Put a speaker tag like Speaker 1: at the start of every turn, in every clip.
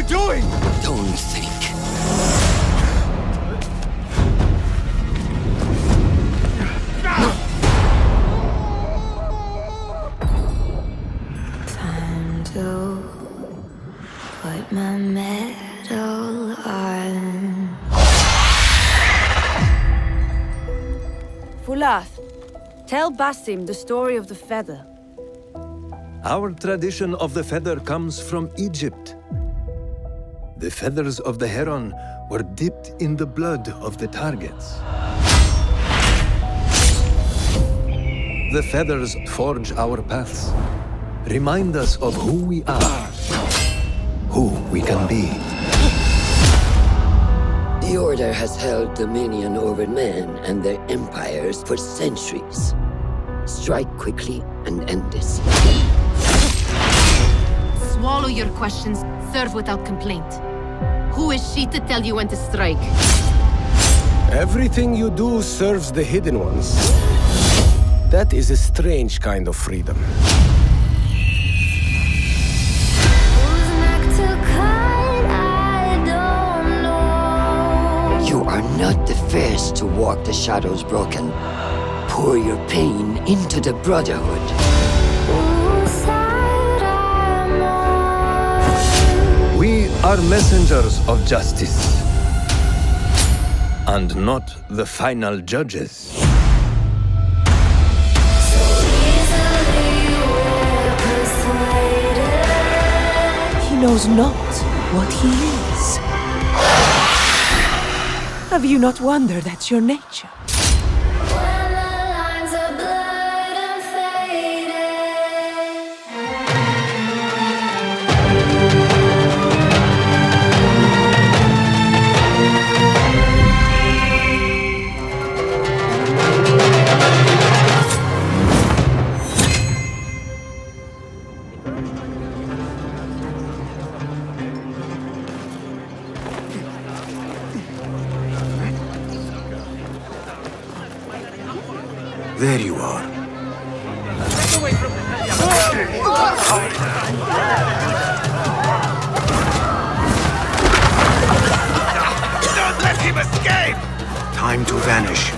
Speaker 1: you doing?
Speaker 2: Don't think.
Speaker 3: Time to put my medal on.
Speaker 4: Fulath, tell Basim the story of the feather.
Speaker 5: Our tradition of the feather comes from Egypt. The feathers of the heron were dipped in the blood of the targets. The feathers forge our paths, remind us of who we are, who we can be.
Speaker 2: The Order has held dominion over men and their empires for centuries. Strike quickly and end this.
Speaker 6: Swallow your questions, serve without complaint. Who is she to tell you when to strike?
Speaker 1: Everything you do serves the Hidden Ones. That is a strange kind of freedom.
Speaker 3: Who's next to cut? I don't know.
Speaker 2: You are not the first to walk the shadows broken. Pour your pain into the Brotherhood.
Speaker 3: Whose side I'm on?
Speaker 5: We are messengers of justice, and not the final judges.
Speaker 3: So easily we're persuaded.
Speaker 7: He knows not what he is. Have you not wondered at your nature?
Speaker 3: When the lines are blurred and faded.
Speaker 1: There you are.
Speaker 8: Don't let him escape!
Speaker 1: Time to vanish.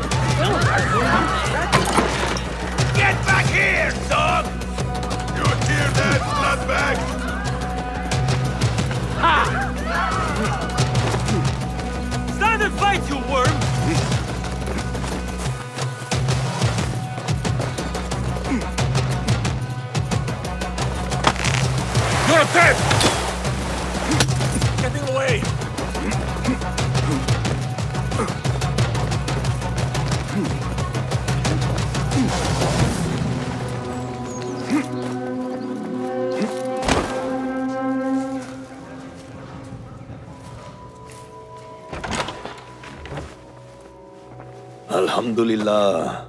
Speaker 8: Get back here, dog! You hear that, bloodbag?
Speaker 9: Stand and fight, you worm!
Speaker 8: You're dead! Getting away!
Speaker 5: Alhamdulillah.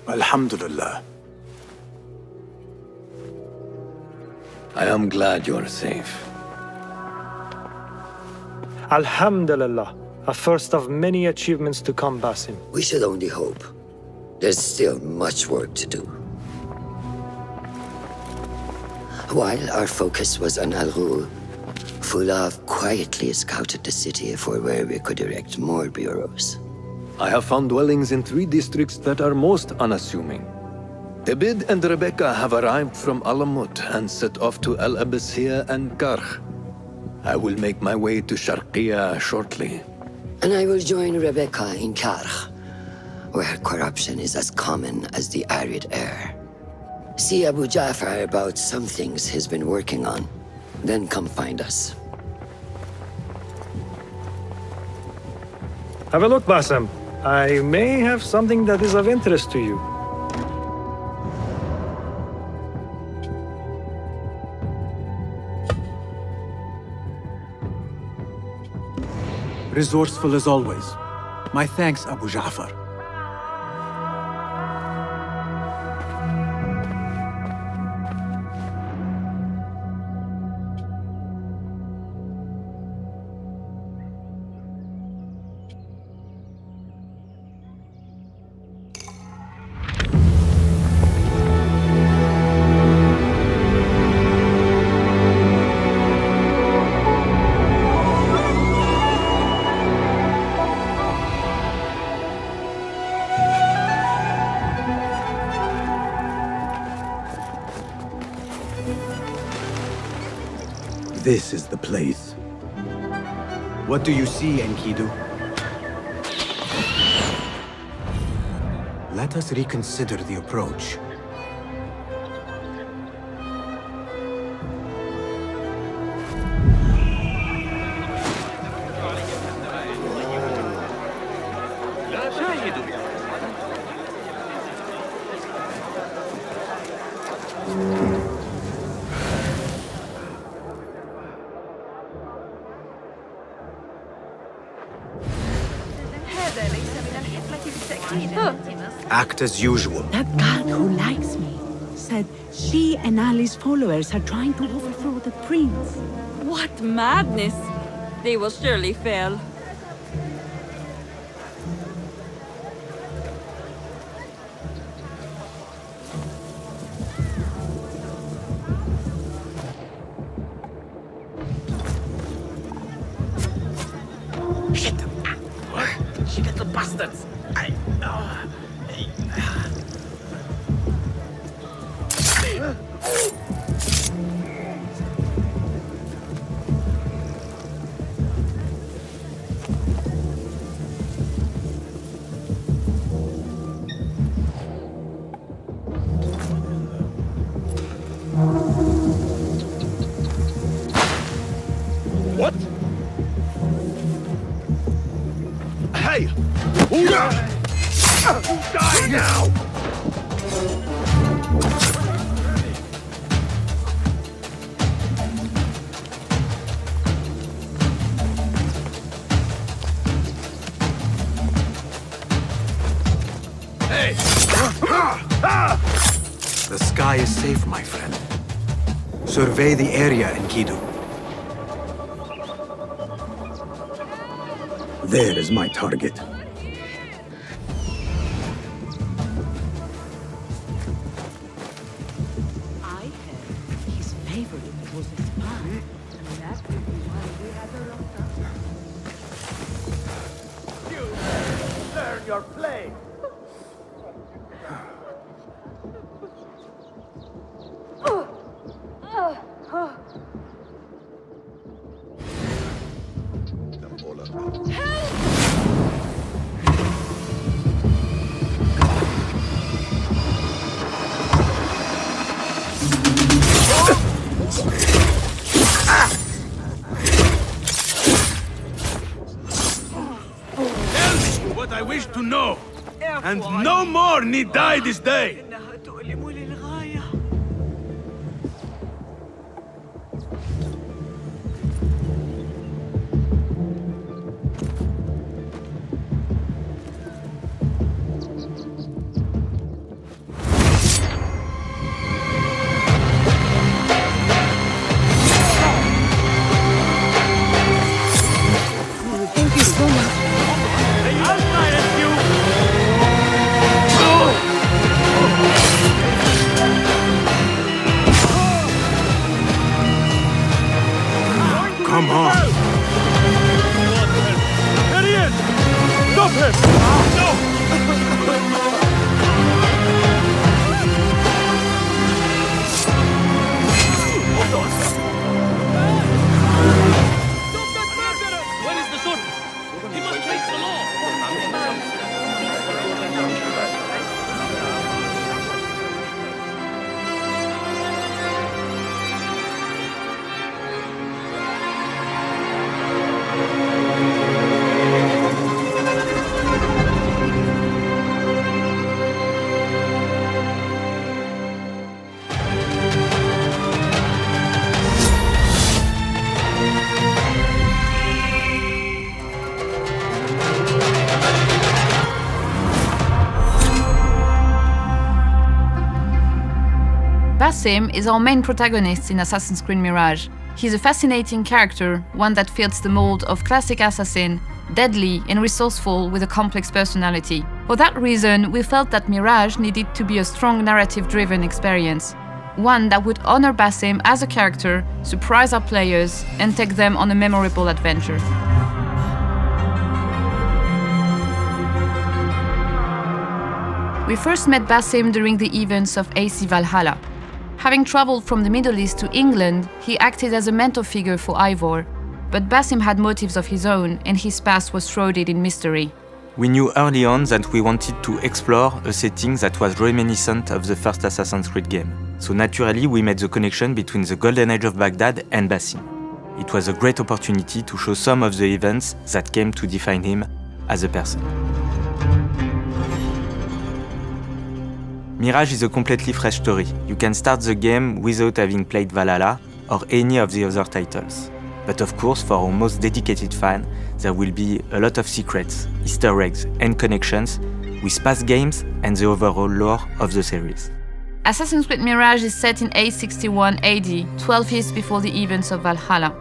Speaker 1: Alhamdulillah.
Speaker 5: I am glad you're safe.
Speaker 10: Alhamdulillah, a first of many achievements to come, Basim.
Speaker 2: We should only hope. There's still much work to do. While our focus was on Al Ghul, Fulav quietly scouted the city for where we could erect more bureaus.
Speaker 5: I have found dwellings in 3 districts that are most unassuming. Abid and Rebecca have arrived from Alamut and set off to El Abbasiyah and Karch. I will make my way to Sharqiya shortly.
Speaker 2: And I will join Rebecca in Karch, where corruption is as common as the arid air. See Abu Ja'far about some things he's been working on. Then come find us.
Speaker 10: Have a look, Basim. I may have something that is of interest to you.
Speaker 11: Resourceful as always. My thanks, Abu Ja'far. This is the place. What do you see, Enkidu? Let us reconsider the approach. Act as usual.
Speaker 7: That guard who likes me said she and Ali's followers are trying to overthrow the prince.
Speaker 4: What madness! They will surely fail.
Speaker 9: She got the bastards!
Speaker 8: What? Hey! Who die now! Hey!
Speaker 11: The sky is safe, my friend. Survey the area, Enkidu. There is my target.
Speaker 7: I heard his favorite was a spy. And that could be why we had her locked up.
Speaker 9: You learn your play!
Speaker 8: What I wish to know, and no more need die this day.
Speaker 7: Thank you so much.
Speaker 9: I'll silence you!
Speaker 11: Come on.
Speaker 9: There he is! Stop him! No! Where is the sword? He must face the law!
Speaker 6: Basim is our main protagonist in Assassin's Creed Mirage. He's a fascinating character, one that fits the mold of classic assassin, deadly and resourceful with a complex personality. For that reason, we felt that Mirage needed to be a strong narrative-driven experience, one that would honor Basim as a character, surprise our players, and take them on a memorable adventure. We first met Basim during the events of AC Valhalla. Having traveled from the Middle East to England, he acted as a mentor figure for Ivor. But Basim had motives of his own, and his past was shrouded in mystery.
Speaker 12: We knew early on that we wanted to explore a setting that was reminiscent of the first Assassin's Creed game. So naturally, we made the connection between the Golden Age of Baghdad and Basim. It was a great opportunity to show some of the events that came to define him as a person. Mirage is a completely fresh story. You can start the game without having played Valhalla or any of the other titles. But of course, for our most dedicated fan, there will be a lot of secrets, Easter eggs, and connections with past games and the overall lore of the series.
Speaker 6: Assassin's Creed Mirage is set in 861 AD, 12 years before the events of Valhalla.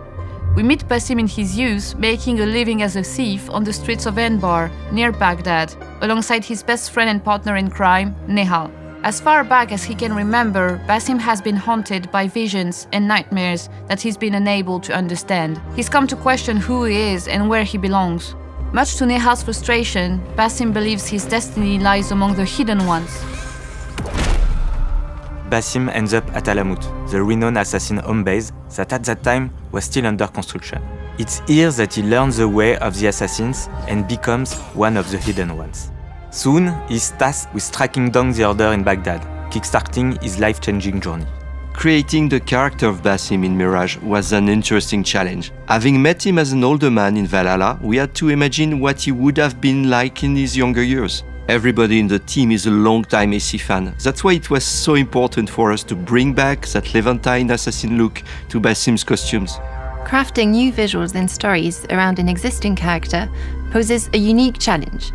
Speaker 6: We meet Basim in his youth, making a living as a thief on the streets of Anbar, near Baghdad, alongside his best friend and partner in crime, Nehal. As far back as he can remember, Basim has been haunted by visions and nightmares that he's been unable to understand. He's come to question who he is and where he belongs. Much to Nehal's frustration, Basim believes his destiny lies among the hidden ones.
Speaker 12: Basim ends up at Alamut, the renowned assassin home base that at that time was still under construction. It's here that he learns the way of the assassins and becomes one of the hidden ones. Soon, he's tasked with tracking down the Order in Baghdad, kickstarting his life-changing journey.
Speaker 13: Creating the character of Basim in Mirage was an interesting challenge. Having met him as an older man in Valhalla, we had to imagine what he would have been like in his younger years. Everybody in the team is a long-time AC fan. That's why it was so important for us to bring back that Levantine assassin look to Basim's costumes.
Speaker 14: Crafting new visuals and stories around an existing character poses a unique challenge.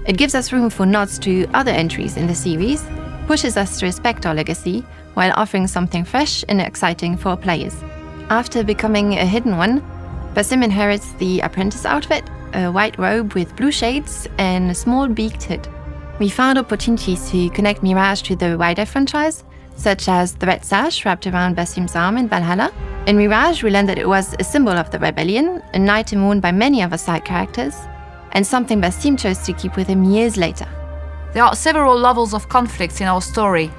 Speaker 14: It gives us room for nods to other entries in the series, pushes us to respect our legacy, while offering something fresh and exciting for players. After becoming a hidden one, Basim inherits the apprentice outfit, a white robe with blue shades, and a small beaked hood. We found opportunities to connect Mirage to the wider franchise, such as the red sash wrapped around Basim's arm in Valhalla. In Mirage, we learned that it was a symbol of the rebellion, an item worn by many of our side characters, and something Basim chose to keep with him years later.
Speaker 6: There are several levels of conflicts in our story,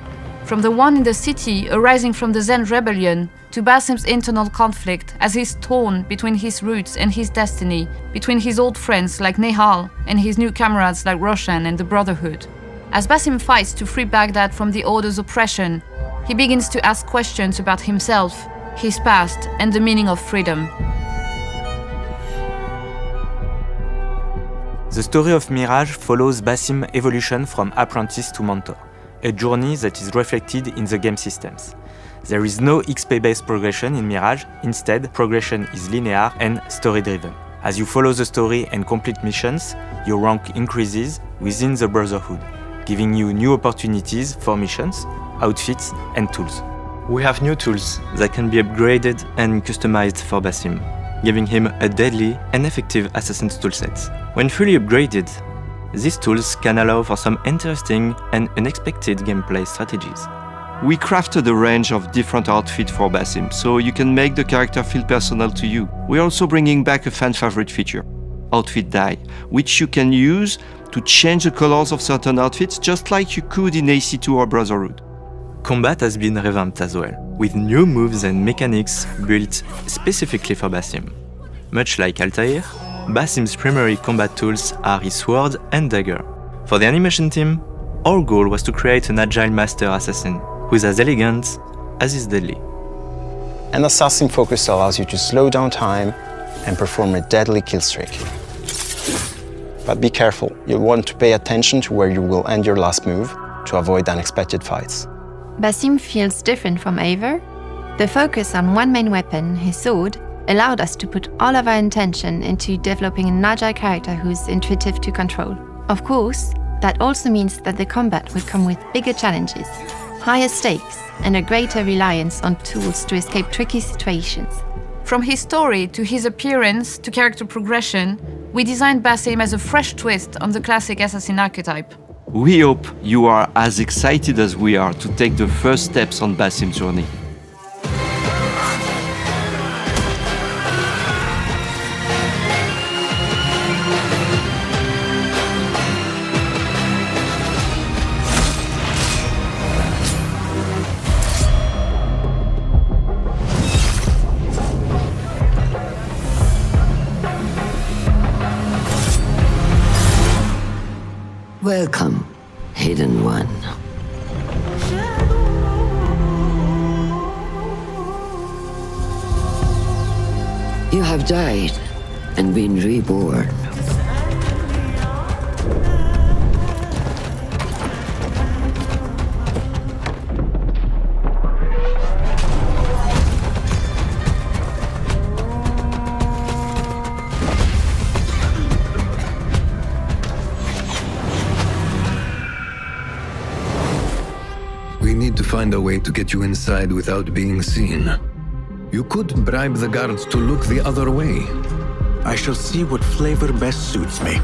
Speaker 6: from the one in the city arising from the Zend rebellion to Basim's internal conflict as he's torn between his roots and his destiny, between his old friends like Nehal and his new comrades like Roshan and the Brotherhood. As Basim fights to free Baghdad from the Order's oppression, he begins to ask questions about himself, his past, and the meaning of freedom.
Speaker 12: The story of Mirage follows Basim's evolution from apprentice to mentor, a journey that is reflected in the game systems. There is no XP-based progression in Mirage, instead, progression is linear and story-driven. As you follow the story and complete missions, your rank increases within the Brotherhood, giving you new opportunities for missions, outfits, and tools.
Speaker 13: We have new tools that can be upgraded and customized for Basim, giving him a deadly and effective assassin's toolset. When fully upgraded, these tools can allow for some interesting and unexpected gameplay strategies. We crafted a range of different outfits for Basim, so you can make the character feel personal to you. We're also bringing back a fan favorite feature, Outfit Dye, which you can use to change the colors of certain outfits just like you could in AC2 or Brotherhood.
Speaker 12: Combat has been revamped as well, with new moves and mechanics built specifically for Basim. Much like Altair, Basim's primary combat tools are his sword and dagger. For the animation team, our goal was to create an agile master assassin who is as elegant as he's deadly.
Speaker 15: An assassin focus allows you to slow down time and perform a deadly kill streak. But be careful, you'll want to pay attention to where you will end your last move to avoid unexpected fights.
Speaker 14: Basim feels different from Eivor. The focus on one main weapon, his sword, allowed us to put all of our intention into developing an agile character who's intuitive to control. Of course, that also means that the combat will come with bigger challenges, higher stakes, and a greater reliance on tools to escape tricky situations.
Speaker 6: From his story to his appearance to character progression, we designed Basim as a fresh twist on the classic assassin archetype.
Speaker 13: We hope you are as excited as we are to take the first steps on Basim's journey.
Speaker 2: Welcome, Hidden One. You have died and been reborn.
Speaker 5: We need to find a way to get you inside without being seen. You could bribe the guards to look the other way.
Speaker 11: I shall see what flavor best suits me.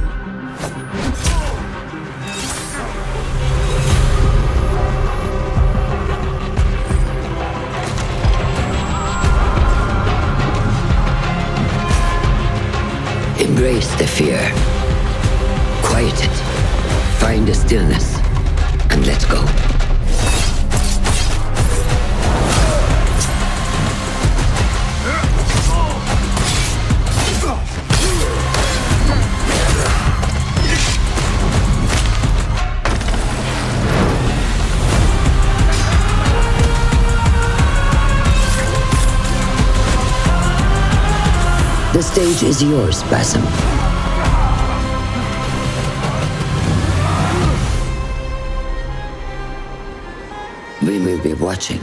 Speaker 2: Embrace the fear. Quiet it. Find a stillness. And let's go. The stage is yours, Basim. We will be watching.